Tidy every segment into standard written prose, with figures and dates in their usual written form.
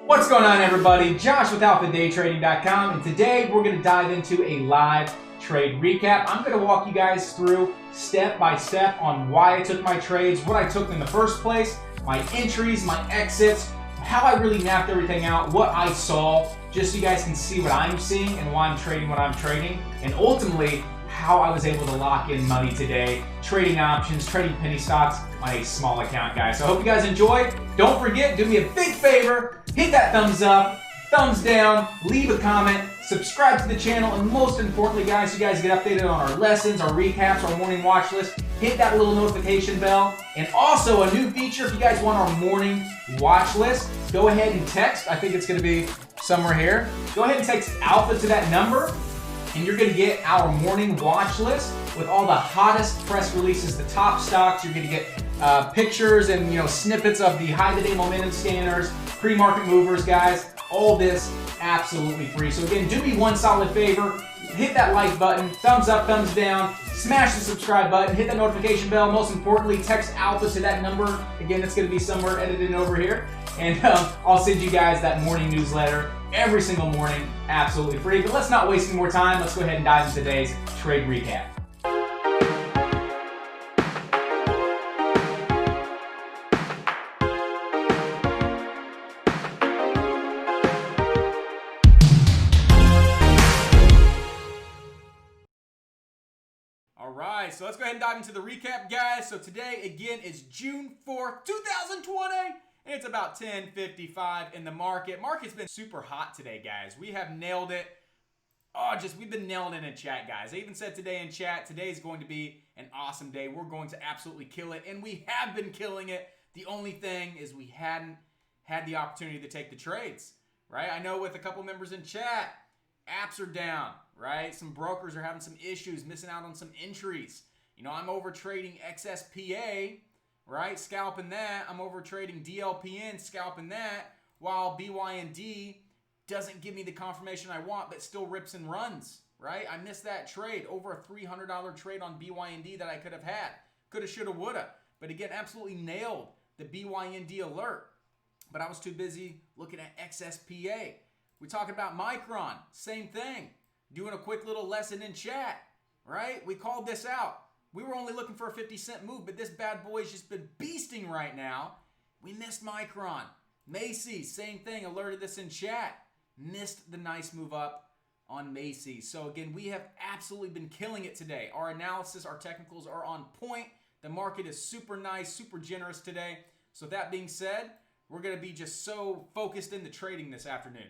What's going on, everybody? Josh with AlphaDayTrading.com, and today we're going to dive into a live trade recap. I'm going to walk you guys through step by step on why I took my trades, what I took in the first place, my entries, my exits, how I really mapped everything out, what I saw, just so you guys can see what I'm seeing and why I'm trading what I'm trading, and ultimately how I was able to lock in money today, trading options, trading penny stocks on a small account, guys. So I hope you guys enjoy. Don't forget, do me a big favor, hit that thumbs up, thumbs down, leave a comment, subscribe to the channel, and most importantly, guys, you guys get updated on our lessons, our recaps, our morning watch list. Hit that little notification bell. And also a new feature, if you guys want our morning watch list, go ahead and text. I think it's going to be somewhere here. Go ahead and text Alpha to that number, and you're going to get our morning watch list with all the hottest press releases, the top stocks. You're going to get pictures and snippets of the high-of-the-day momentum scanners, pre-market movers, guys. All this absolutely free. So again, do me one solid favor. Hit that like button, thumbs up, thumbs down, smash the subscribe button, hit that notification bell. Most importantly, text Alpha to that number. Again, it's going to be somewhere edited over here. And I'll send you guys that morning newsletter every single morning, absolutely free. But let's not waste any more time. Let's go ahead and dive into today's trade recap. All right, so let's go ahead and dive into the recap, guys. So today, again, is June 4th, 2020. And it's about 10:55 in the market. Market's been super hot today, guys. We have nailed it. We've been nailing it in chat, guys. I even said today in chat, today is going to be an awesome day. We're going to absolutely kill it, and we have been killing it. The only thing is we hadn't had the opportunity to take the trades, right? I know with a couple members in chat, apps are down, right? Some brokers are having some issues, missing out on some entries. I'm over trading ZSPA, right? Scalping that. I'm over trading DLPN, scalping that, while BYND doesn't give me the confirmation I want, but still rips and runs, right? I missed that trade. Over a $300 trade on BYND that I could have had. Coulda, shoulda, woulda. But again, absolutely nailed the BYND alert. But I was too busy looking at ZSPA. We talking about Micron, same thing. Doing a quick little lesson in chat, right? We called this out. We were only looking for a 50-cent move, but this bad boy's just been beasting right now. We missed Micron. Macy's, same thing, alerted this in chat. Missed the nice move up on Macy's. So again, we have absolutely been killing it today. Our analysis, our technicals are on point. The market is super nice, super generous today. So that being said, we're going to be just so focused into trading this afternoon.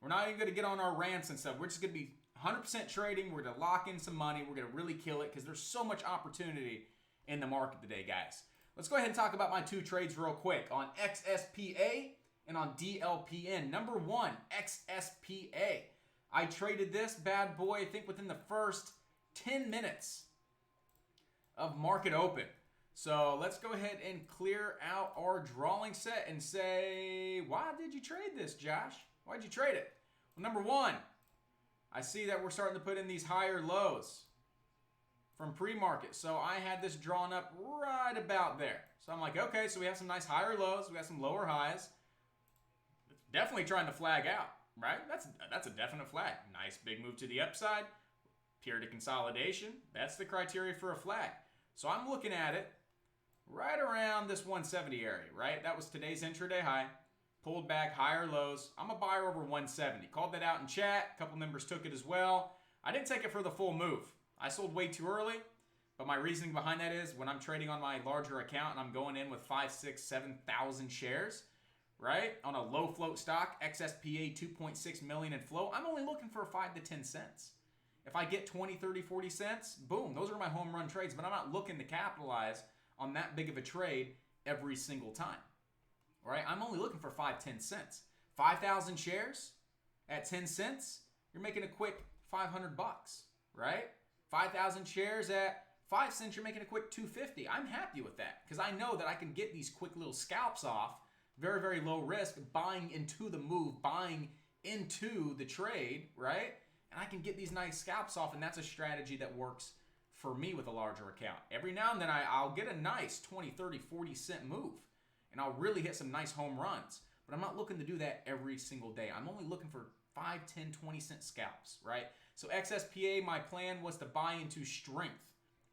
We're not even going to get on our rants and stuff. We're just going to be 100% trading. We're going to lock in some money. We're going to really kill it because there's so much opportunity in the market today, guys. Let's go ahead and talk about my two trades real quick on ZSPA and on DLPN. Number one, ZSPA. I traded this bad boy, I think, within the first 10 minutes of market open. So let's go ahead and clear out our drawing set and say, why did you trade this, Josh? Why'd you trade it? Well, number one, I see that we're starting to put in these higher lows from pre-market. So I had this drawn up right about there. So I'm like, okay, so we have some nice higher lows. We got some lower highs. It's definitely trying to flag out, right? That's a definite flag. Nice big move to the upside. Period of consolidation. That's the criteria for a flag. So I'm looking at it right around this 170 area, right? That was today's intraday high. Pulled back, higher lows. I'm a buyer over 170. Called that out in chat. A couple members took it as well. I didn't take it for the full move. I sold way too early, but my reasoning behind that is when I'm trading on my larger account and I'm going in with 5, 6, 7,000 shares, right? On a low float stock, ZSPA 2.6 million in flow, I'm only looking for 5 to 10 cents. If I get 20, 30, 40 cents, boom, those are my home run trades, but I'm not looking to capitalize on that big of a trade every single time. Right? I'm only looking for 5, 10 cents. 5,000 shares at 10 cents, you're making a quick 500 bucks, right? 5,000 shares at 5 cents, you're making a quick 250. I'm happy with that because I know that I can get these quick little scalps off, very, very low risk, buying into the move, buying into the trade, right? And I can get these nice scalps off, and that's a strategy that works for me with a larger account. Every now and then I'll get a nice 20, 30, 40 cent move, and I'll really hit some nice home runs. but I'm not looking to do that every single day. I'm only looking for 5, 10, 20 cent scalps, right? So XSPA, my plan was to buy into strength,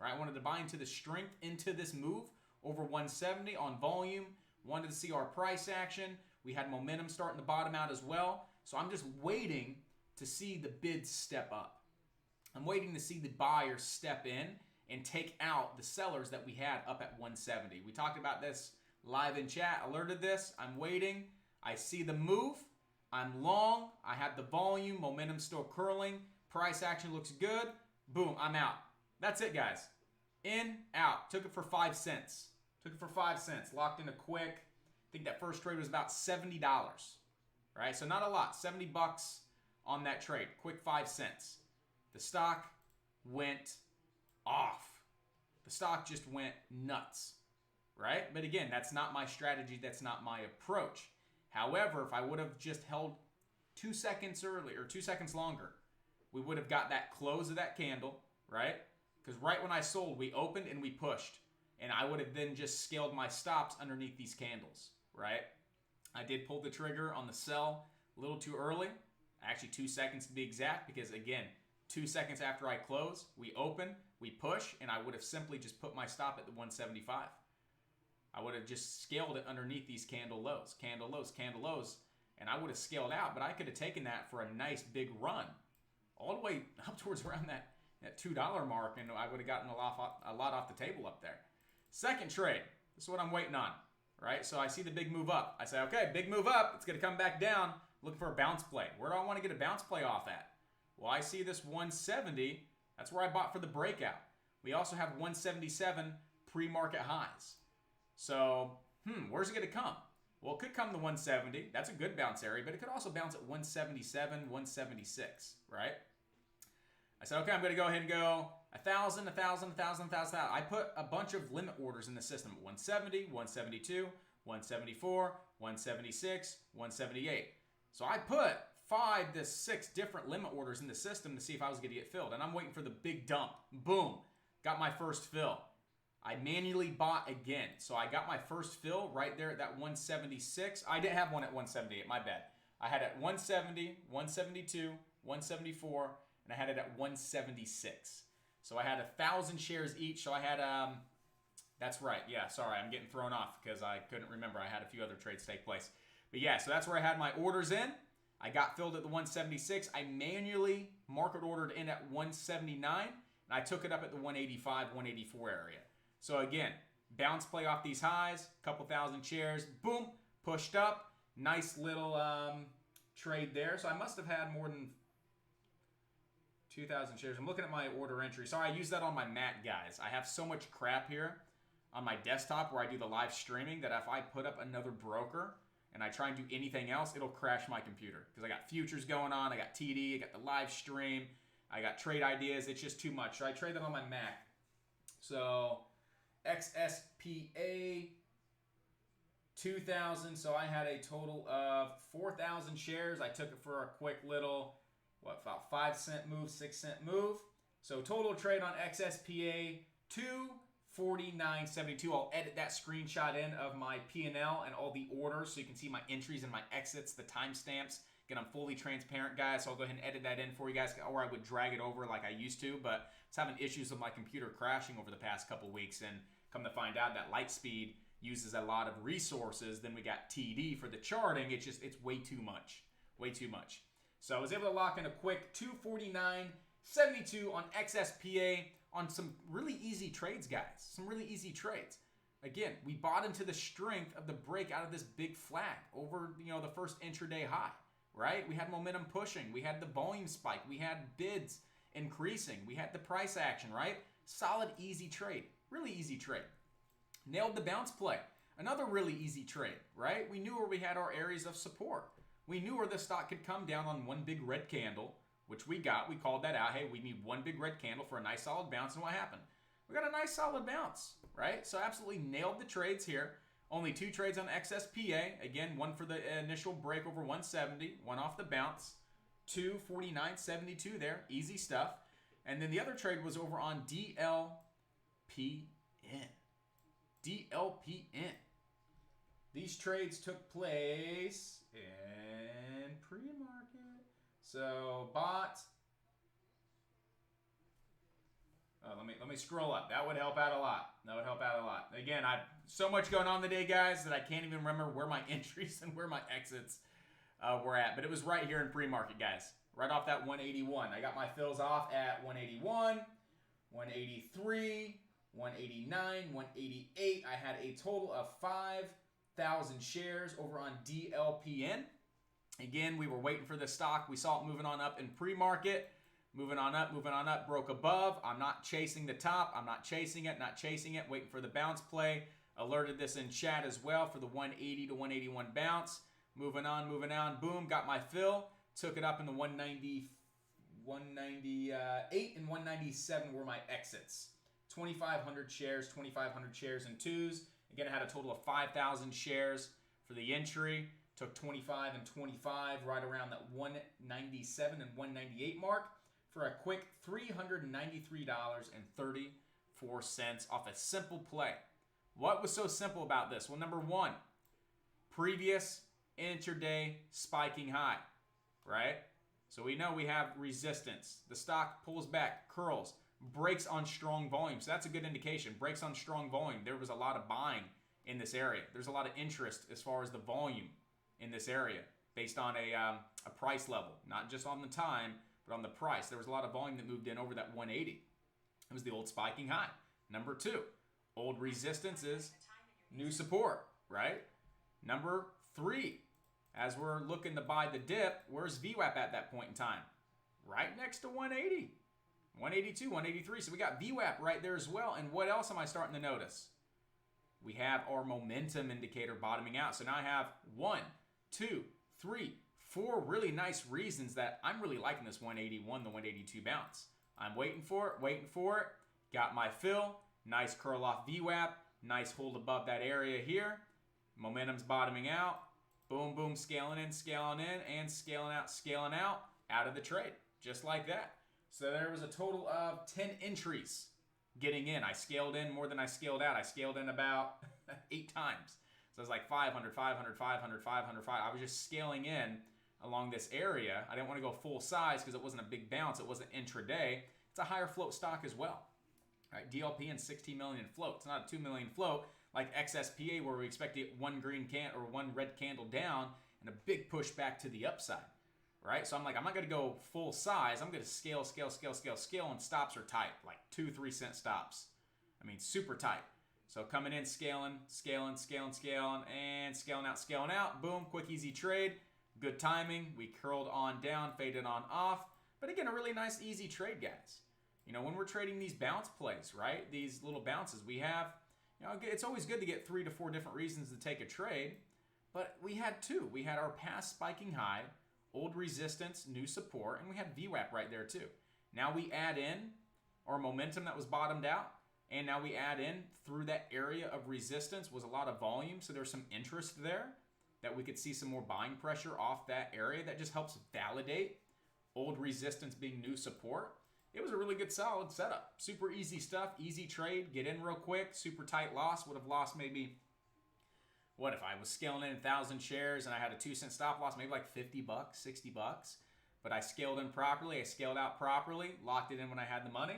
right? I wanted to buy into the strength into this move over 170 on volume. Wanted to see our price action. We had momentum starting to bottom out as well. So I'm just waiting to see the bids step up. I'm waiting to see the buyers step in and take out the sellers that we had up at 170. We talked about this live in chat, alerted this. I'm waiting. I see the move. I'm long. I have the volume. Momentum still curling. Price action looks good. Boom, I'm out. That's it, guys. In, out. Took it for 5 cents. Took it for 5 cents. Locked in a quick. I think that first trade was about $70. Right? So not a lot. 70 bucks on that trade. Quick 5 cents. The stock went off. The stock just went nuts. Right? But again, that's not my strategy. That's not my approach. However, if I would have just held 2 seconds earlier, or 2 seconds longer, we would have got that close of that candle, right? Because right when I sold, we opened and we pushed. And I would have then just scaled my stops underneath these candles, right? I did pull the trigger on the sell a little too early. Actually, 2 seconds to be exact, because again, 2 seconds after I close, we open, we push, and I would have simply just put my stop at the 175. I would have just scaled it underneath these candle lows, and I would have scaled out, but I could have taken that for a nice big run all the way up towards around that $2 mark, and I would have gotten a lot off the table up there. Second trade, this is what I'm waiting on, right? So I see the big move up. I say, okay, big move up. It's going to come back down. Looking for a bounce play. Where do I want to get a bounce play off at? Well, I see this 170. That's where I bought for the breakout. We also have 177 pre-market highs. So, where's it going to come? Well, it could come to 170. That's a good bounce area, but it could also bounce at 177, 176, right? I said, okay, I'm going to go ahead and go 1,000, 1,000, 1,000, 1,000. I put a bunch of limit orders in the system. 170, 172, 174, 176, 178. So I put 5 to 6 different limit orders in the system to see if I was going to get filled. And I'm waiting for the big dump. Boom. Got my first fill. I manually bought again. So I got my first fill right there at that 176. I didn't have one at 178. My bad. I had it at 170, 172, 174, and I had it at 176. So I had 1,000 shares each. So I had, that's right. Yeah, sorry. I'm getting thrown off because I couldn't remember. I had a few other trades take place. But yeah, so that's where I had my orders in. I got filled at the 176. I manually market ordered in at 179, and I took it up at the 185, 184 area. So again, bounce play off these highs, couple thousand shares, boom, pushed up. Nice little trade there. So I must have had more than 2,000 shares. I'm looking at my order entry. Sorry, I use that on my Mac, guys. I have so much crap here on my desktop where I do the live streaming that if I put up another broker and I try and do anything else, it'll crash my computer. Because I got futures going on, I got TD, I got the live stream, I got trade ideas. It's just too much. So I trade that on my Mac. So XSPA 2,000. So I had a total of 4,000 shares. I took it for a quick little, about 5 cent move, 6 cent move. So total trade on XSPA 249.72. I'll edit that screenshot in of my P&L and all the orders so you can see my entries and my exits, the timestamps. Again, I'm fully transparent, guys, so I'll go ahead and edit that in for you guys, or I would drag it over like I used to, but I was having issues with my computer crashing over the past couple weeks, and come to find out that Lightspeed uses a lot of resources. Then we got TD for the charting. It's way too much. Way too much. So I was able to lock in a quick 249.72 on XSPA on some really easy trades, guys. Some really easy trades. Again, we bought into the strength of the break out of this big flag over, the first intraday high, right? We had momentum pushing. We had the volume spike. We had bids increasing. We had the price action, right? Solid, easy trade. Really easy trade. Nailed the bounce play. Another really easy trade, right? We knew where we had our areas of support. We knew where the stock could come down on one big red candle, which we got. We called that out. Hey, we need one big red candle for a nice solid bounce. And what happened? We got a nice solid bounce, right? So absolutely nailed the trades here. Only 2 trades on XSPA. Again, one for the initial break over 170, one off the bounce. 249.72 there. Easy stuff. And then the other trade was over on DLPN. DLPN. These trades took place in pre-market. So bought. Let me scroll up. That would help out a lot. That would help out a lot. Again, so much going on today, guys, that I can't even remember where my entries and where my exits were at. But it was right here in pre-market, guys. Right off that 181. I got my fills off at 181, 183, 189, 188. I had a total of 5,000 shares over on DLPN. Again, we were waiting for the stock. We saw it moving on up in pre-market. Moving on up, broke above. I'm not chasing the top. I'm not chasing it, waiting for the bounce play. Alerted this in chat as well for the 180 to 181 bounce. Moving on, boom, got my fill. Took it up in the 190, 198 and 197 were my exits. 2,500 shares in twos. Again, I had a total of 5,000 shares for the entry. Took 25 and 25 right around that 197 and 198 mark. For a quick $393.34 off a simple play. What was so simple about this? Well, number one, previous intraday spiking high, right? So we know we have resistance. The stock pulls back, curls, breaks on strong volume. So that's a good indication. Breaks on strong volume. There was a lot of buying in this area. There's a lot of interest as far as the volume in this area based on a price level, not just on the time, but on the price. There was a lot of volume that moved in over that 180. It was the old spiking high. Number two, old resistance is new support, right? Number three, as we're looking to buy the dip, where's VWAP at that point in time? Right next to 180, 182, 183. So we got VWAP right there as well. And what else am I starting to notice? We have our momentum indicator bottoming out. So now I have 1, 2, 3, 4 really nice reasons that I'm really liking this 181, the 182 bounce. I'm waiting for it. Got my fill. Nice curl off VWAP. Nice hold above that area here. Momentum's bottoming out. Boom, boom, scaling in, and scaling out of the trade. Just like that. So there was a total of 10 entries getting in. I scaled in more than I scaled out. I scaled in about 8 times. So it was like 500, 500, 500, 500, 500. I was just scaling in along this area. I didn't want to go full size because it wasn't a big bounce. It wasn't intraday. It's a higher float stock as well. All right, DLPN 16 million in float. It's not a 2 million float like XSPA where we expect to get one red candle down and a big push back to the upside. Right? So I'm like, I'm not going to go full size. I'm going to scale, and stops are tight, like 2-3 cent stops. I mean, super tight. So coming in, scaling, and scaling out. Boom, quick, easy trade. Good timing. We curled on down, faded on off. But again, a really nice, easy trade, guys. You know, when we're trading these bounce plays, right? These little bounces, we have, you know, it's always good to get 3 to 4 different reasons to take a trade. But we had 2. We had our past spiking high, old resistance, new support, and we had VWAP right there too. Now we add in our momentum that was bottomed out, and now we add in through that area of resistance was a lot of volume, so there's some interest there that we could see some more buying pressure off that area. That just helps validate old resistance being new support. It was a really good, solid setup. Super easy stuff, easy trade, get in real quick, super tight loss. Would have lost maybe, what if I was scaling in 1,000 shares and I had a 2 cent stop loss, maybe like $50, $60. But I scaled in properly, I scaled out properly, locked it in when I had the money.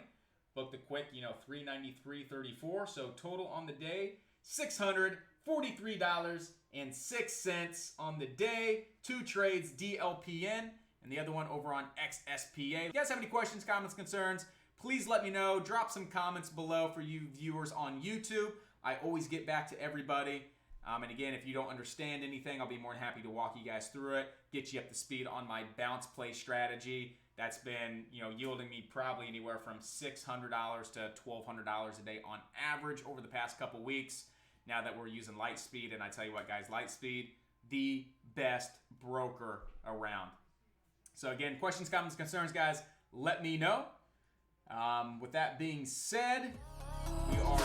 Booked a quick, $393.34. So total on the day, $643.06 on the day. 2 trades, DLPN, and the other one over on XSPA. If you guys have any questions, comments, concerns, please let me know. Drop some comments below for you viewers on YouTube. I always get back to everybody. And again, if you don't understand anything, I'll be more than happy to walk you guys through it, get you up to speed on my bounce play strategy. That's been, yielding me probably anywhere from $600 to $1,200 a day on average over the past couple weeks. Now that we're using Lightspeed, and I tell you what, guys, Lightspeed, the best broker around. So again, questions, comments, concerns, guys, let me know. With that being said, we are